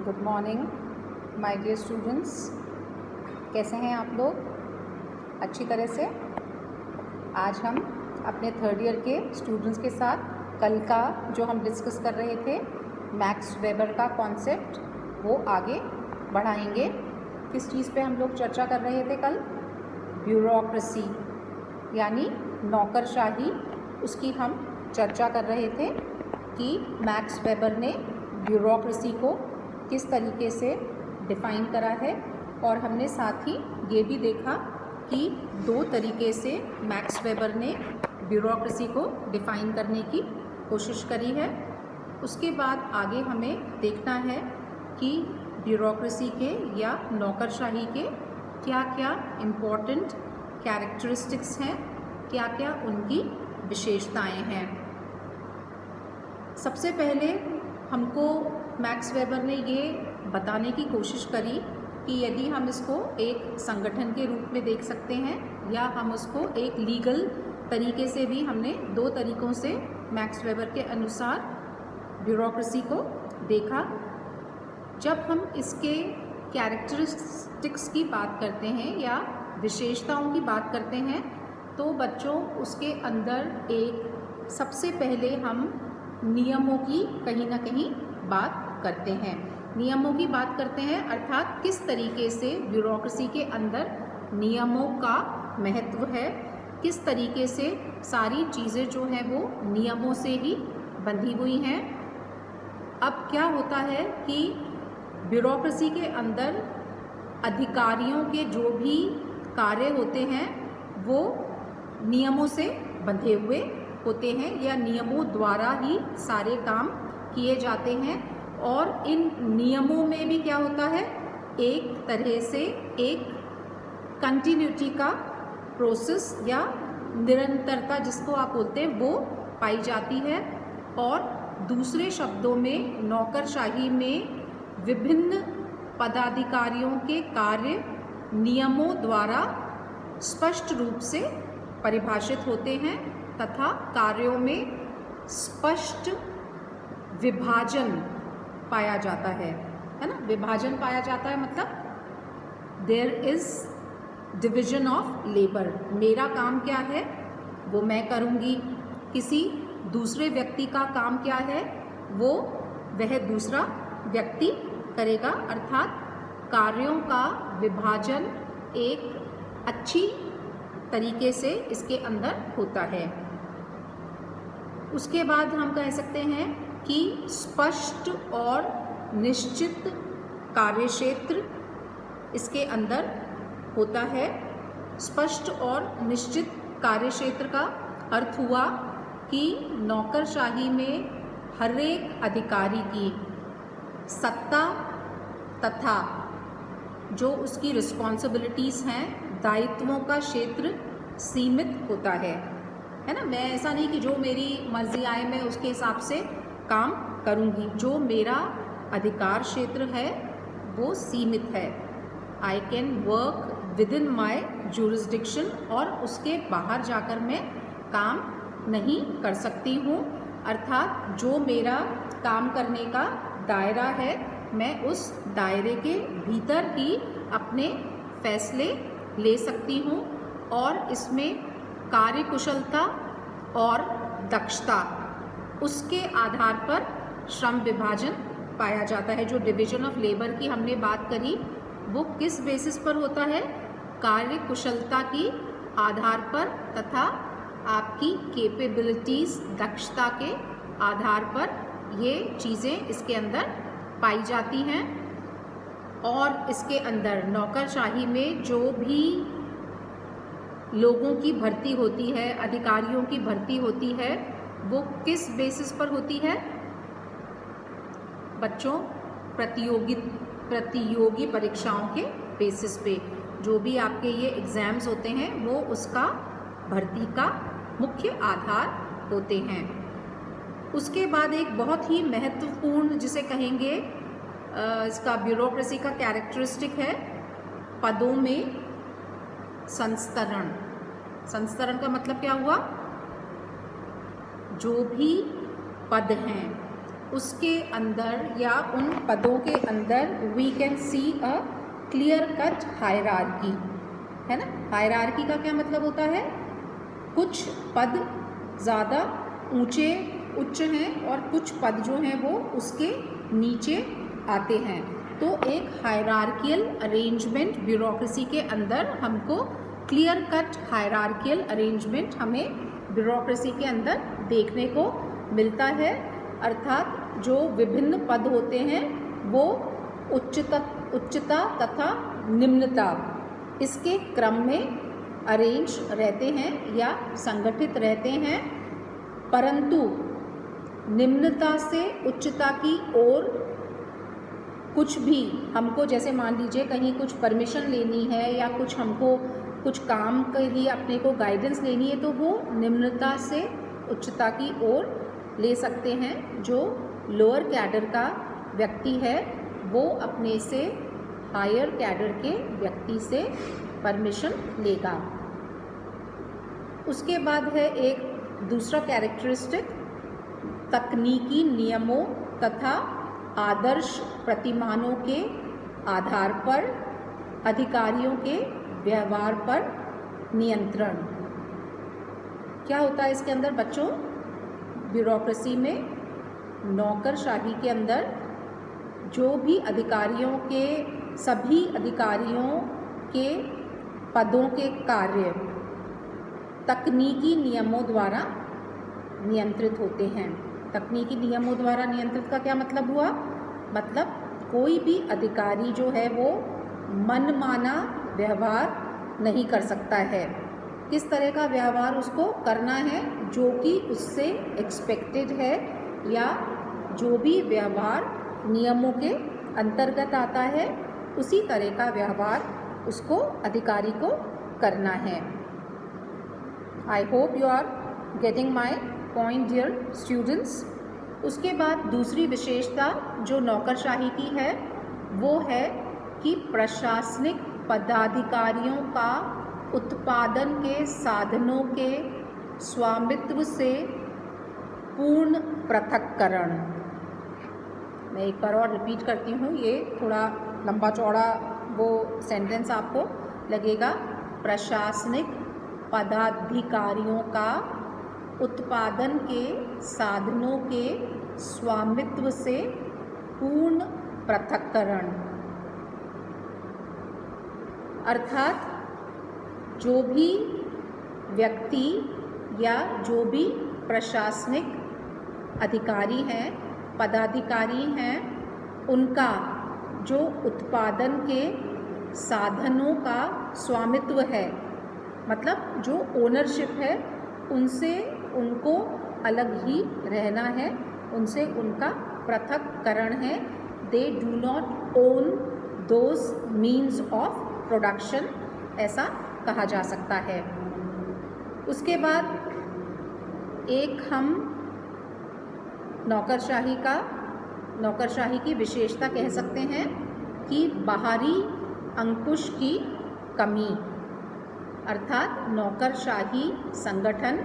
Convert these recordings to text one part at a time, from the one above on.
Good morning my dear students. कैसे हैं आप लोग? अच्छी तरह से। आज हम अपने थर्ड ईयर के स्टूडेंट्स के साथ कल का जो हम डिस्कस कर रहे थे मैक्स वेबर का कॉन्सेप्ट वो आगे बढ़ाएंगे। किस चीज़ पे हम लोग चर्चा कर रहे थे कल? ब्यूरोक्रेसी यानी नौकरशाही, उसकी हम चर्चा कर रहे थे कि मैक्स वेबर ने ब्यूरोक्रेसी को किस तरीके से डिफ़ाइन करा है, और हमने साथ ही ये भी देखा कि दो तरीके से मैक्स वेबर ने ब्यूरोक्रेसी को डिफ़ाइन करने की कोशिश करी है। उसके बाद आगे हमें देखना है कि ब्यूरोक्रेसी के या नौकरशाही के क्या क्या इम्पोर्टेंट कैरेक्टरिस्टिक्स हैं, क्या क्या उनकी विशेषताएं हैं। सबसे पहले हमको मैक्स वेबर ने ये बताने की कोशिश करी कि यदि हम इसको एक संगठन के रूप में देख सकते हैं या हम उसको एक लीगल तरीके से भी, हमने दो तरीक़ों से मैक्स वेबर के अनुसार ब्यूरोक्रेसी को देखा। जब हम इसके कैरेक्टरिस्टिक्स की बात करते हैं या विशेषताओं की बात करते हैं तो बच्चों उसके अंदर एक सबसे पहले हम नियमों की कहीं ना कहीं बात करते हैं। नियमों की बात करते हैं अर्थात किस तरीके से ब्यूरोक्रेसी के अंदर नियमों का महत्व है, किस तरीके से सारी चीज़ें जो हैं वो नियमों से ही बंधी हुई हैं। अब क्या होता है कि ब्यूरोक्रेसी के अंदर अधिकारियों के जो भी कार्य होते हैं वो नियमों से बंधे हुए होते हैं या नियमों द्वारा ही सारे काम किए जाते हैं। और इन नियमों में भी क्या होता है, एक तरह से एक कंटिन्यूटी का प्रोसेस या निरंतरता जिसको आप बोलते हैं वो पाई जाती है। और दूसरे शब्दों में नौकरशाही में विभिन्न पदाधिकारियों के कार्य नियमों द्वारा स्पष्ट रूप से परिभाषित होते हैं तथा कार्यों में स्पष्ट विभाजन पाया जाता है ना। विभाजन पाया जाता है मतलब there is division of labour. मेरा काम क्या है वो मैं करूँगी, किसी दूसरे व्यक्ति का काम क्या है वो वह दूसरा व्यक्ति करेगा। अर्थात कार्यों का विभाजन एक अच्छी तरीके से इसके अंदर होता है। उसके बाद हम कह सकते हैं कि स्पष्ट और निश्चित कार्यक्षेत्र इसके अंदर होता है। स्पष्ट और निश्चित कार्यक्षेत्र का अर्थ हुआ कि नौकरशाही में हर एक अधिकारी की सत्ता तथा जो उसकी रिस्पॉन्सिबिलिटीज़ हैं, दायित्वों का क्षेत्र सीमित होता है ना। मैं ऐसा नहीं कि जो मेरी मर्जी आए मैं उसके हिसाब से काम करूँगी। जो मेरा अधिकार क्षेत्र है वो सीमित है। I can work with in my jurisdiction, और उसके बाहर जाकर मैं काम नहीं कर सकती हूँ। अर्थात जो मेरा काम करने का दायरा है मैं उस दायरे के भीतर ही अपने फैसले ले सकती हूँ। और इसमें कार्यकुशलता और दक्षता उसके आधार पर श्रम विभाजन पाया जाता है। जो डिवीजन ऑफ लेबर की हमने बात करी वो किस बेसिस पर होता है? कार्यकुशलता की आधार पर तथा आपकी कैपेबिलिटीज़, दक्षता के आधार पर ये चीज़ें इसके अंदर पाई जाती हैं। और इसके अंदर नौकरशाही में जो भी लोगों की भर्ती होती है, अधिकारियों की भर्ती होती है, वो किस बेसिस पर होती है बच्चों? प्रतियोगी परीक्षाओं के बेसिस पे। जो भी आपके ये एग्ज़ाम्स होते हैं वो उसका भर्ती का मुख्य आधार होते हैं। उसके बाद एक बहुत ही महत्वपूर्ण जिसे कहेंगे इसका ब्यूरोक्रेसी का कैरेक्टरिस्टिक है पदों में संस्तरण। संस्तरण का मतलब क्या हुआ? जो भी पद हैं उसके अंदर या उन पदों के अंदर we can see a clear cut hierarchy, है ना। हायरार्की का क्या मतलब होता है? कुछ पद ज़्यादा ऊंचे उच्च हैं और कुछ पद जो हैं वो उसके नीचे आते हैं। तो एक हायरार्कियल अरेंजमेंट ब्यूरोक्रेसी के अंदर हमको क्लियर कट हायरार्कियल अरेंजमेंट हमें ब्यूरोक्रेसी के अंदर देखने को मिलता है। अर्थात जो विभिन्न पद होते हैं वो उच्चता तथा निम्नता इसके क्रम में अरेंज रहते हैं या संगठित रहते हैं, परंतु निम्नता से उच्चता की ओर कुछ भी हमको, जैसे मान लीजिए कहीं कुछ परमिशन लेनी है या कुछ हमको कुछ काम के लिए अपने को गाइडेंस लेनी है, तो वो निम्नता से उच्चता की ओर ले सकते हैं। जो लोअर कैडर का व्यक्ति है वो अपने से हायर कैडर के व्यक्ति से परमिशन लेगा। उसके बाद है एक दूसरा कैरेक्टरिस्टिक, तकनीकी नियमों तथा आदर्श प्रतिमानों के आधार पर अधिकारियों के व्यवहार पर नियंत्रण। क्या होता है इसके अंदर बच्चों? ब्यूरोक्रेसी में, नौकरशाही के अंदर जो भी अधिकारियों के, सभी अधिकारियों के पदों के कार्य तकनीकी नियमों द्वारा नियंत्रित होते हैं। तकनीकी नियमों द्वारा नियंत्रित का क्या मतलब हुआ? मतलब कोई भी अधिकारी जो है वो मनमाना व्यवहार नहीं कर सकता है। किस तरह का व्यवहार उसको करना है? जो कि उससे एक्सपेक्टेड है या जो भी व्यवहार नियमों के अंतर्गत आता है उसी तरह का व्यवहार उसको अधिकारी को करना है। I hope you are getting my point dear students. उसके बाद दूसरी विशेषता जो नौकरशाही की है वो है कि प्रशासनिक पदाधिकारियों का उत्पादन के साधनों के स्वामित्व से पूर्ण पृथक्करण। मैं एक बार और रिपीट करती हूँ, ये थोड़ा लंबा चौड़ा वो सेंटेंस आपको लगेगा। प्रशासनिक पदाधिकारियों का उत्पादन के साधनों के स्वामित्व से पूर्ण पृथक्करण। अर्थात जो भी व्यक्ति या जो भी प्रशासनिक अधिकारी हैं, पदाधिकारी हैं, उनका जो उत्पादन के साधनों का स्वामित्व है, मतलब जो ओनरशिप है, उनसे उनको अलग ही रहना है, उनसे उनका पृथक्करण है। They do not own those means of production, ऐसा कहा जा सकता है। उसके बाद एक हम नौकरशाही की विशेषता कह सकते हैं कि बाहरी अंकुश की कमी। अर्थात नौकरशाही संगठन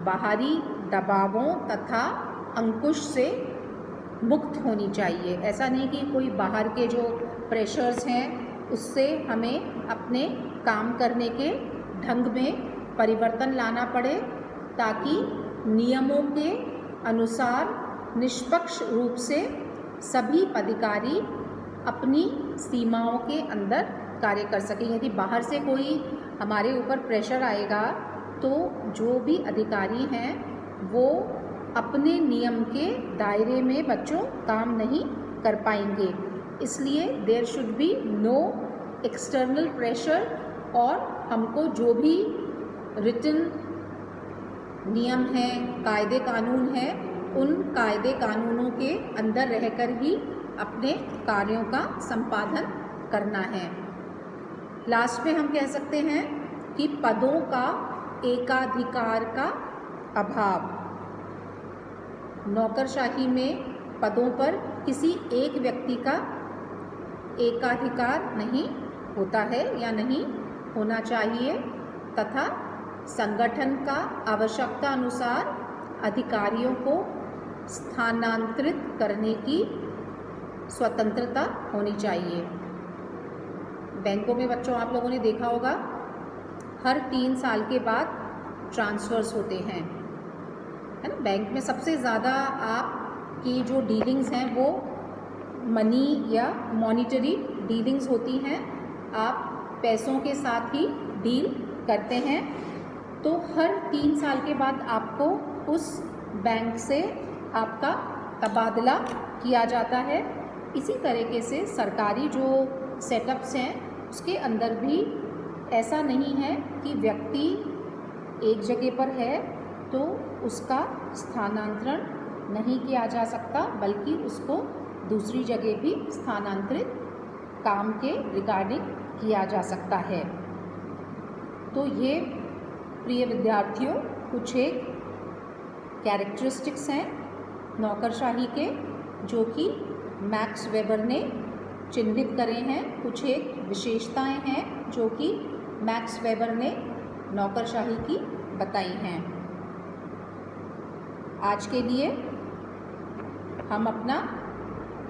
बाहरी दबावों तथा अंकुश से मुक्त होनी चाहिए। ऐसा नहीं कि कोई बाहर के जो प्रेशर्स हैं उससे हमें अपने काम करने के ढंग में परिवर्तन लाना पड़े, ताकि नियमों के अनुसार निष्पक्ष रूप से सभी अधिकारी अपनी सीमाओं के अंदर कार्य कर सकें। यदि बाहर से कोई हमारे ऊपर प्रेशर आएगा तो जो भी अधिकारी हैं वो अपने नियम के दायरे में बच्चों काम नहीं कर पाएंगे। इसलिए there should be no external pressure, और हमको जो भी रिटन नियम हैं, कायदे कानून हैं, उन कायदे कानूनों के अंदर रहकर ही अपने कार्यों का संपादन करना है। लास्ट में हम कह सकते हैं कि पदों का एकाधिकार का अभाव। नौकरशाही में पदों पर किसी एक व्यक्ति का एकाधिकार नहीं होता है या नहीं होना चाहिए, तथा संगठन का आवश्यकता अनुसार अधिकारियों को स्थानांतरित करने की स्वतंत्रता होनी चाहिए। बैंकों में बच्चों आप लोगों ने देखा होगा हर 3 साल के बाद ट्रांसफ़र्स होते हैं, है ना। बैंक में सबसे ज़्यादा आपकी जो डीलिंग्स हैं वो मनी या मॉनिटरी डीलिंग्स होती हैं, आप पैसों के साथ ही डील करते हैं। तो हर 3 साल के बाद आपको उस बैंक से आपका तबादला किया जाता है। इसी तरीके से सरकारी जो सेटअप्स हैं उसके अंदर भी ऐसा नहीं है कि व्यक्ति एक जगह पर है तो उसका स्थानांतरण नहीं किया जा सकता, बल्कि उसको दूसरी जगह भी स्थानांतरित काम के रिगार्डिंग किया जा सकता है। तो ये प्रिय विद्यार्थियों कुछ एक कैरेक्टरिस्टिक्स हैं नौकरशाही के जो कि मैक्स वेबर ने चिन्हित करे हैं, कुछ एक विशेषताएं हैं जो कि मैक्स वेबर ने नौकरशाही की बताई हैं। आज के लिए हम अपना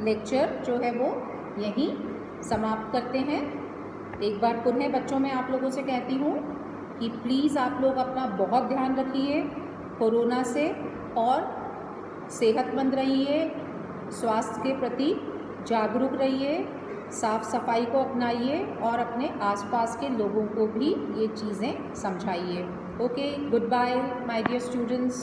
लेक्चर जो है वो यहीं समाप्त करते हैं। एक बार पुनः बच्चों मैं आप लोगों से कहती हूँ कि प्लीज़ आप लोग अपना बहुत ध्यान रखिए कोरोना से और सेहतमंद रहिए, स्वास्थ्य के प्रति जागरूक रहिए, साफ सफाई को अपनाइए और अपने आसपास के लोगों को भी ये चीज़ें समझाइए। Okay, good bye my dear students.